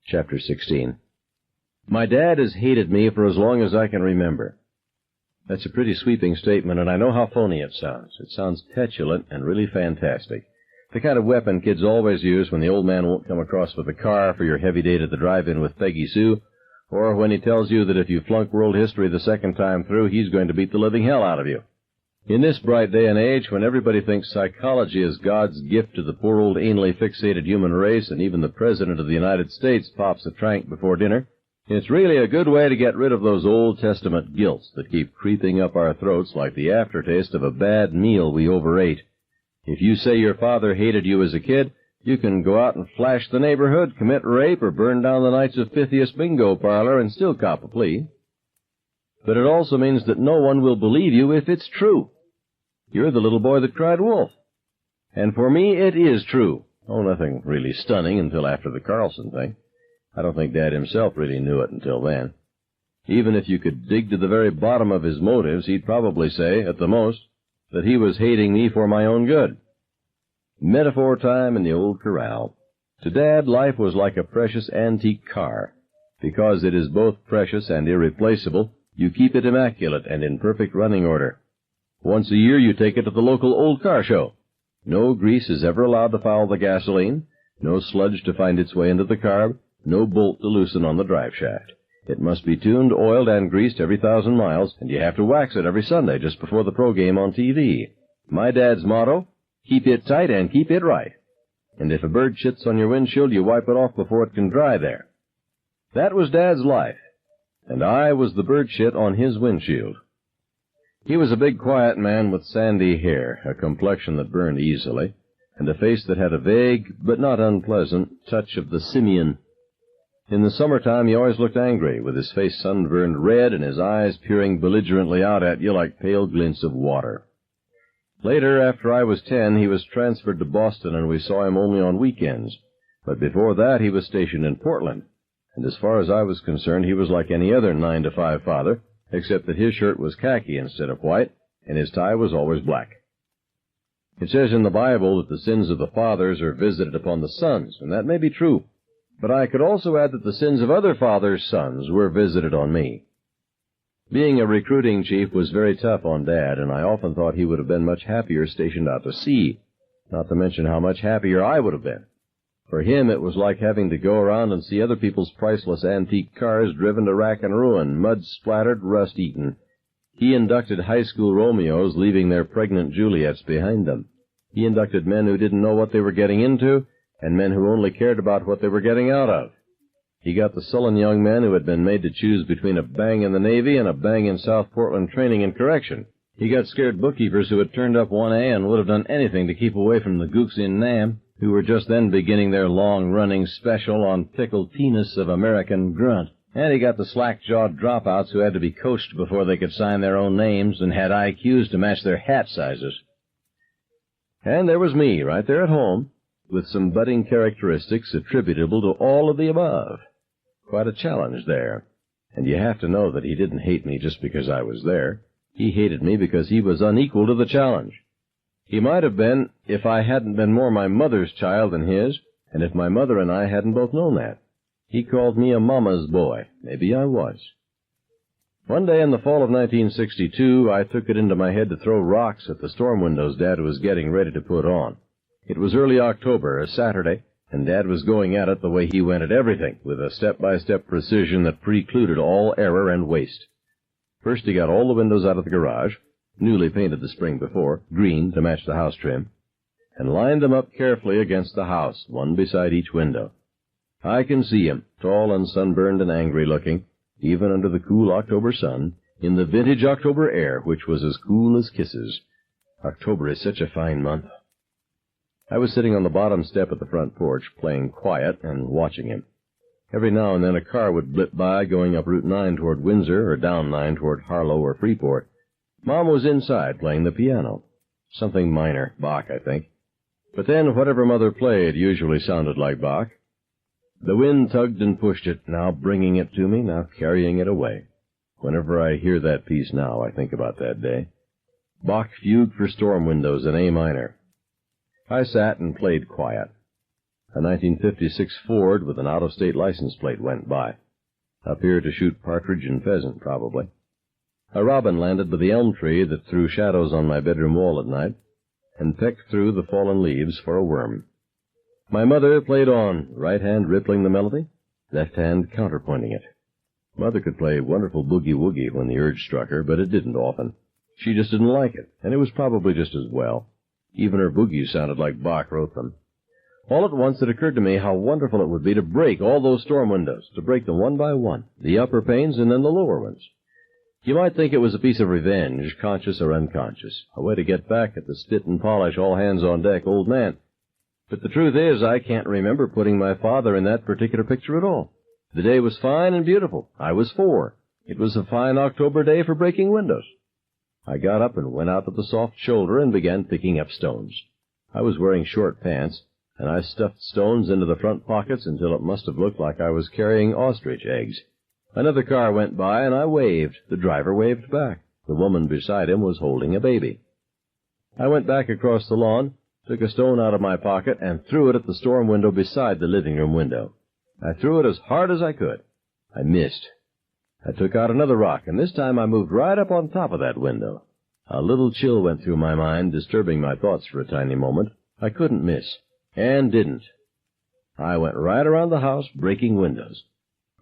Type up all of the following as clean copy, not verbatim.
Chapter 16. My dad has hated me for as long as I can remember. That's a pretty sweeping statement, and I know how phony it sounds. It sounds petulant and really fantastic. The kind of weapon kids always use when the old man won't come across with a car for your heavy date at the drive-in with Peggy Sue, or when he tells you that if you flunk world history the second time through, he's going to beat the living hell out of you. In this bright day and age, when everybody thinks psychology is God's gift to the poor old anally fixated human race, and even the President of the United States pops a trank before dinner, it's really a good way to get rid of those Old Testament guilts that keep creeping up our throats like the aftertaste of a bad meal we overate. If you say your father hated you as a kid, you can go out and flash the neighborhood, commit rape, or burn down the Knights of Pythias bingo parlor and still cop a plea. But it also means that no one will believe you if it's true. You're the little boy that cried wolf. And for me, it is true. Oh, nothing really stunning until after the Carlson thing. I don't think Dad himself really knew it until then. Even if you could dig to the very bottom of his motives, he'd probably say, at the most, that he was hating me for my own good. Metaphor time in the old corral. To Dad, life was like a precious antique car. Because it is both precious and irreplaceable, you keep it immaculate and in perfect running order. Once a year you take it to the local old car show. No grease is ever allowed to foul the gasoline, no sludge to find its way into the carb, no bolt to loosen on the drive shaft. It must be tuned, oiled, and greased every 1,000 miles, and you have to wax it every Sunday just before the pro game on TV. My dad's motto, keep it tight and keep it right. And if a bird shits on your windshield, you wipe it off before it can dry there. That was Dad's life, and I was the bird shit on his windshield. He was a big, quiet man with sandy hair, a complexion that burned easily, and a face that had a vague, but not unpleasant, touch of the simian. In the summertime, he always looked angry, with his face sunburned red and his eyes peering belligerently out at you like pale glints of water. Later, after I was 10, he was transferred to Boston, and we saw him only on weekends. But before that, he was stationed in Portland, and as far as I was concerned, he was like any other 9-to-5 father, except that his shirt was khaki instead of white, and his tie was always black. It says in the Bible that the sins of the fathers are visited upon the sons, and that may be true. But I could also add that the sins of other fathers' sons were visited on me. Being a recruiting chief was very tough on Dad, and I often thought he would have been much happier stationed out to sea, not to mention how much happier I would have been. For him, it was like having to go around and see other people's priceless antique cars driven to rack and ruin, mud-splattered, rust-eaten. He inducted high school Romeos, leaving their pregnant Juliets behind them. He inducted men who didn't know what they were getting into, and men who only cared about what they were getting out of. He got the sullen young men who had been made to choose between a bang in the Navy and a bang in South Portland training and correction. He got scared bookkeepers who had turned up 1A and would have done anything to keep away from the gooks in Nam, who were just then beginning their long-running special on pickled penis of American grunt. And he got the slack-jawed dropouts who had to be coached before they could sign their own names and had IQs to match their hat sizes. And there was me, right there at home, with some budding characteristics attributable to all of the above. Quite a challenge there. And you have to know that he didn't hate me just because I was there. He hated me because he was unequal to the challenge. He might have been if I hadn't been more my mother's child than his, and if my mother and I hadn't both known that. He called me a mama's boy. Maybe I was. One day in the fall of 1962, I took it into my head to throw rocks at the storm windows Dad was getting ready to put on. It was early October, a Saturday, and Dad was going at it the way he went at everything, with a step-by-step precision that precluded all error and waste. First he got all the windows out of the garage, newly painted the spring before, green to match the house trim, and lined them up carefully against the house, one beside each window. I can see him, tall and sunburned and angry-looking, even under the cool October sun, in the vintage October air, which was as cool as kisses. October is such a fine month. I was sitting on the bottom step at the front porch, playing quiet and watching him. Every now and then a car would blip by, going up Route 9 toward Windsor, or down 9 toward Harlow or Freeport. Mom was inside playing the piano. Something minor, Bach, I think. But then whatever Mother played usually sounded like Bach. The wind tugged and pushed it, now bringing it to me, now carrying it away. Whenever I hear that piece now, I think about that day. Bach Fugue for Storm Windows in A minor. I sat and played quiet. A 1956 Ford with an out-of-state license plate went by. Up here to shoot partridge and pheasant, probably. A robin landed by the elm tree that threw shadows on my bedroom wall at night, and pecked through the fallen leaves for a worm. My mother played on, right hand rippling the melody, left hand counterpointing it. Mother could play wonderful boogie-woogie when the urge struck her, but it didn't often. She just didn't like it, and it was probably just as well. Even her boogies sounded like Bach wrote them. All at once it occurred to me how wonderful it would be to break all those storm windows, to break them one by one, the upper panes and then the lower ones. You might think it was a piece of revenge, conscious or unconscious, a way to get back at the spit and polish, all-hands-on-deck old man. But the truth is, I can't remember putting my father in that particular picture at all. The day was fine and beautiful. I was 4. It was a fine October day for breaking windows. I got up and went out to the soft shoulder and began picking up stones. I was wearing short pants, and I stuffed stones into the front pockets until it must have looked like I was carrying ostrich eggs. Another car went by, and I waved. The driver waved back. The woman beside him was holding a baby. I went back across the lawn, took a stone out of my pocket, and threw it at the storm window beside the living room window. I threw it as hard as I could. I missed. I took out another rock, and this time I moved right up on top of that window. A little chill went through my mind, disturbing my thoughts for a tiny moment. I couldn't miss, and didn't. I went right around the house, breaking windows.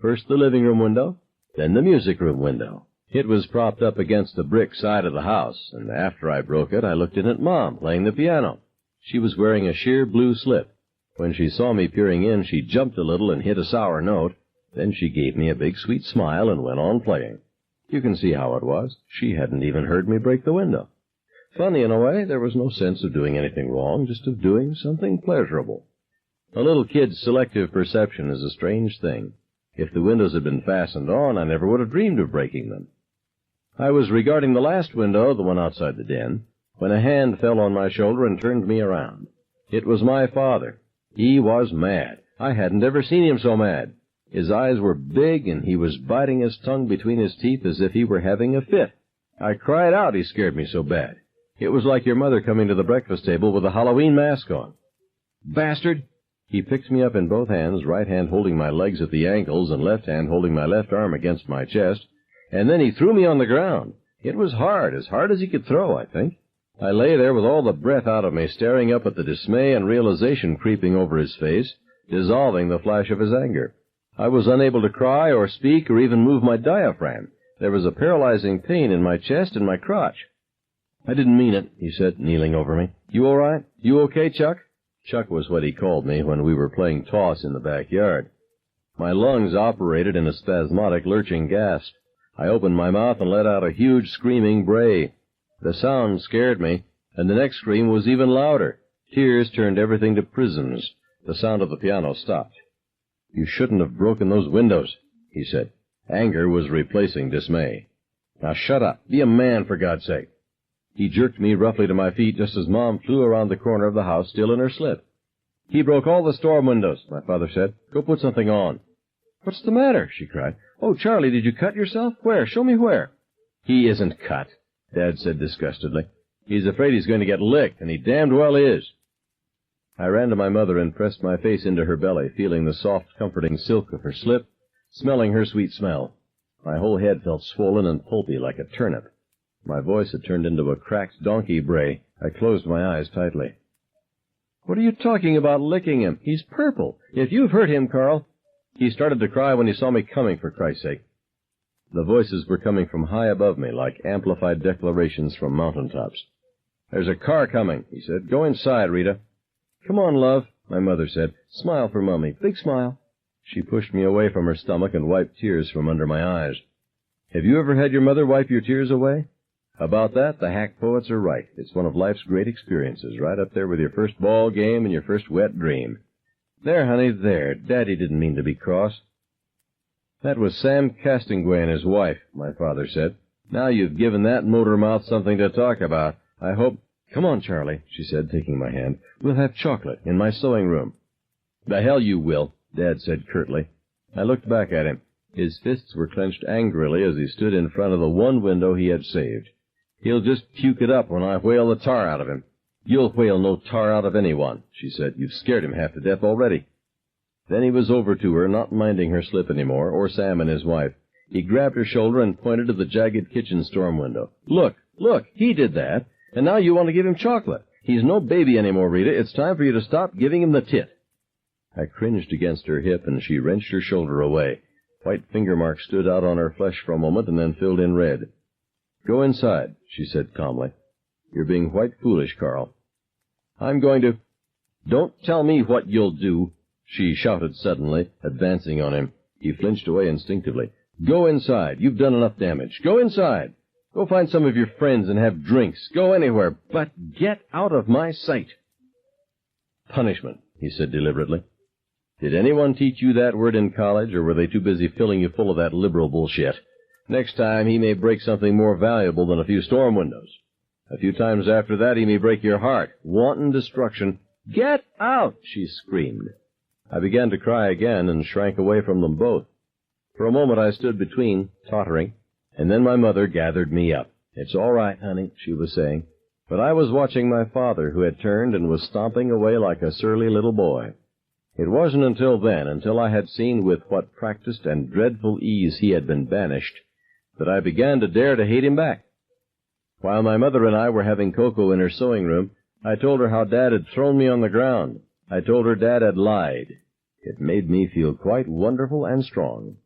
First the living room window, then the music room window. It was propped up against the brick side of the house, and after I broke it, I looked in at Mom, playing the piano. She was wearing a sheer blue slip. When she saw me peering in, she jumped a little and hit a sour note. Then she gave me a big sweet smile and went on playing. You can see how it was. She hadn't even heard me break the window. Funny in a way, there was no sense of doing anything wrong, just of doing something pleasurable. A little kid's selective perception is a strange thing. If the windows had been fastened on, I never would have dreamed of breaking them. I was regarding the last window, the one outside the den, when a hand fell on my shoulder and turned me around. It was my father. He was mad. I hadn't ever seen him so mad. His eyes were big, and he was biting his tongue between his teeth as if he were having a fit. I cried out, he scared me so bad. It was like your mother coming to the breakfast table with a Halloween mask on. Bastard! He picked me up in both hands, right hand holding my legs at the ankles and left hand holding my left arm against my chest, and then he threw me on the ground. It was hard as he could throw, I think. I lay there with all the breath out of me, staring up at the dismay and realization creeping over his face, dissolving the flash of his anger. I was unable to cry or speak or even move my diaphragm. There was a paralyzing pain in my chest and my crotch. I didn't mean it, he said, kneeling over me. You all right? You okay, Chuck? Chuck was what he called me when we were playing toss in the backyard. My lungs operated in a spasmodic, lurching gasp. I opened my mouth and let out a huge, screaming bray. The sound scared me, and the next scream was even louder. Tears turned everything to prisms. The sound of the piano stopped. You shouldn't have broken those windows, he said. Anger was replacing dismay. Now shut up. Be a man, for God's sake. He jerked me roughly to my feet just as Mom flew around the corner of the house, still in her slip. He broke all the storm windows, my father said. Go put something on. What's the matter? She cried. Oh, Charlie, did you cut yourself? Where? Show me where. He isn't cut, Dad said disgustedly. He's afraid he's going to get licked, and he damned well is. I ran to my mother and pressed my face into her belly, feeling the soft, comforting silk of her slip, smelling her sweet smell. My whole head felt swollen and pulpy like a turnip. My voice had turned into a cracked donkey bray. I closed my eyes tightly. What are you talking about licking him? He's purple. If you've hurt him, Carl. He started to cry when he saw me coming, for Christ's sake. The voices were coming from high above me, like amplified declarations from mountaintops. There's a car coming, he said. Go inside, Rita. Come on, love, my mother said. Smile for Mummy. Big smile. She pushed me away from her stomach and wiped tears from under my eyes. Have you ever had your mother wipe your tears away? About that, the hack poets are right. It's one of life's great experiences, right up there with your first ball game and your first wet dream. There, honey, there. Daddy didn't mean to be cross. That was Sam Castingway and his wife, my father said. Now you've given that motor mouth something to talk about. I hope... Come on, Charlie, she said, taking my hand. We'll have chocolate in my sewing room. The hell you will, Dad said curtly. I looked back at him. His fists were clenched angrily as he stood in front of the one window he had saved. He'll just puke it up when I whale the tar out of him. You'll whale no tar out of anyone, she said. You've scared him half to death already. Then he was over to her, not minding her slip any more, or Sam and his wife. He grabbed her shoulder and pointed to the jagged kitchen storm window. Look, he did that, and now you want to give him chocolate. He's no baby anymore, Rita. It's time for you to stop giving him the tit. I cringed against her hip, and she wrenched her shoulder away. White finger marks stood out on her flesh for a moment and then filled in red. Go inside, she said calmly. You're being quite foolish, Carl. I'm going to... Don't tell me what you'll do, she shouted suddenly, advancing on him. He flinched away instinctively. Go inside. You've done enough damage. Go inside. Go find some of your friends and have drinks. Go anywhere, but get out of my sight. Punishment, he said deliberately. Did anyone teach you that word in college, or were they too busy filling you full of that liberal bullshit? Next time he may break something more valuable than a few storm windows. A few times after that he may break your heart. Wanton destruction. Get out, she screamed. I began to cry again and shrank away from them both. For a moment I stood between, tottering, and then my mother gathered me up. It's all right, honey, she was saying. But I was watching my father, who had turned and was stomping away like a surly little boy. It wasn't until then, until I had seen with what practiced and dreadful ease he had been banished, that I began to dare to hate him back. While my mother and I were having cocoa in her sewing room, I told her how Dad had thrown me on the ground. I told her Dad had lied. It made me feel quite wonderful and strong.